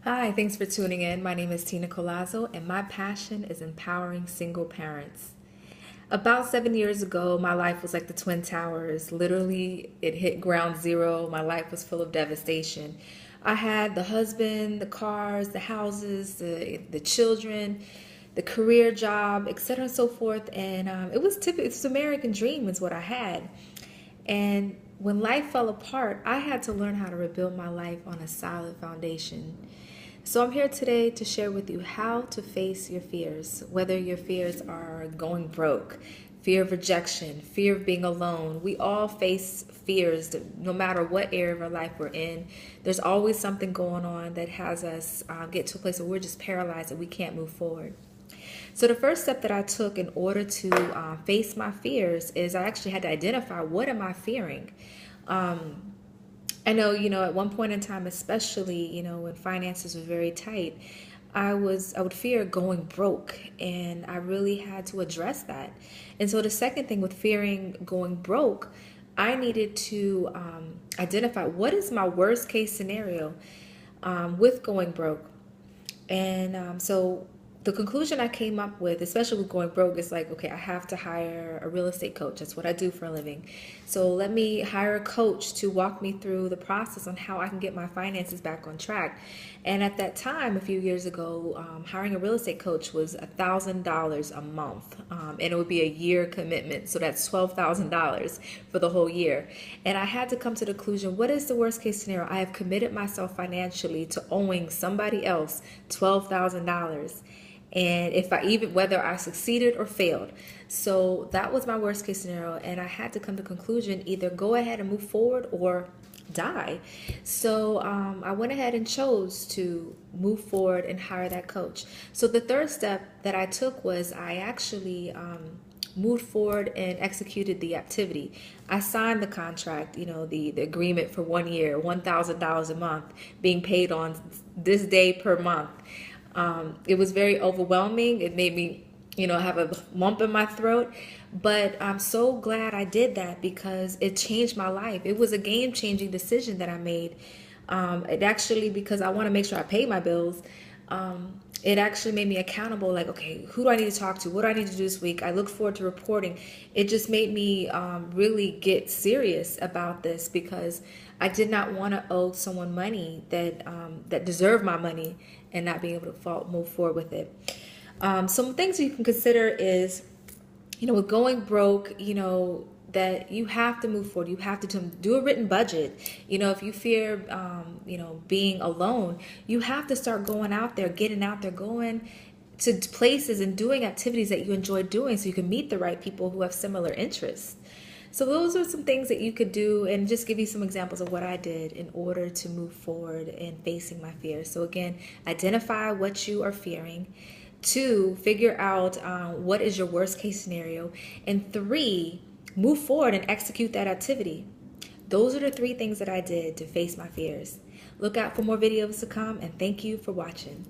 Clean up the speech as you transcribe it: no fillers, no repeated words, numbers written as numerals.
Hi, thanks for tuning in. My name is Tina Colazzo, and my passion is empowering single parents. About 7 years ago, my life was like the Twin Towers. Literally, it hit ground zero. My life was full of devastation. I had the husband, the cars, the houses, the children, the career job, etc., and so forth. And it was typical. It's American dream, is what I had. And when life fell apart, I had to learn how to rebuild my life on a solid foundation. So I'm here today to share with you how to face your fears, whether your fears are going broke, fear of rejection, fear of being alone. We all face fears no matter what area of our life we're in. There's always something going on that has us get to a place where we're just paralyzed and we can't move forward. So the first step that I took in order to face my fears is I actually had to identify, what am I fearing? I know, at one point in time, especially, when finances were very tight, I would fear going broke, and I really had to address that. And so the second thing with fearing going broke, I needed to identify, what is my worst case scenario with going broke. And so the conclusion I came up with, especially with going broke, is like, okay, I have to hire a real estate coach. That's what I do for a living. So let me hire a coach to walk me through the process on how I can get my finances back on track. And at that time, a few years ago, hiring a real estate coach was $1,000 a month, and it would be a year commitment. So that's $12,000 for the whole year. And I had to come to the conclusion, what is the worst case scenario? I have committed myself financially to owing somebody else $12,000. And if I even, whether I succeeded or failed. So that was my worst case scenario. And I had to come to the conclusion, either go ahead and move forward or die. So I went ahead and chose to move forward and hire that coach. So the third step that I took was I actually moved forward and executed the activity. I signed the contract, the agreement for 1 year, $1,000 a month being paid on this day per month. It was very overwhelming. It made me, have a lump in my throat. But I'm so glad I did that because it changed my life. It was a game-changing decision that I made. It actually, because I want to make sure I pay my bills, it actually made me accountable. Like, okay, who do I need to talk to? What do I need to do this week? I look forward to reporting. It just made me really get serious about this because I did not want to owe someone money that deserved my money and not being able to move forward with it. Some things you can consider is, with going broke, that you have to move forward. You have to do a written budget. If you fear, being alone, you have to start going out there, getting out there, going to places and doing activities that you enjoy doing so you can meet the right people who have similar interests. So those are some things that you could do, and just give you some examples of what I did in order to move forward in facing my fears. So again, identify what you are fearing. 2, figure out what is your worst case scenario. And 3, move forward and execute that activity. Those are the 3 things that I did to face my fears. Look out for more videos to come, and thank you for watching.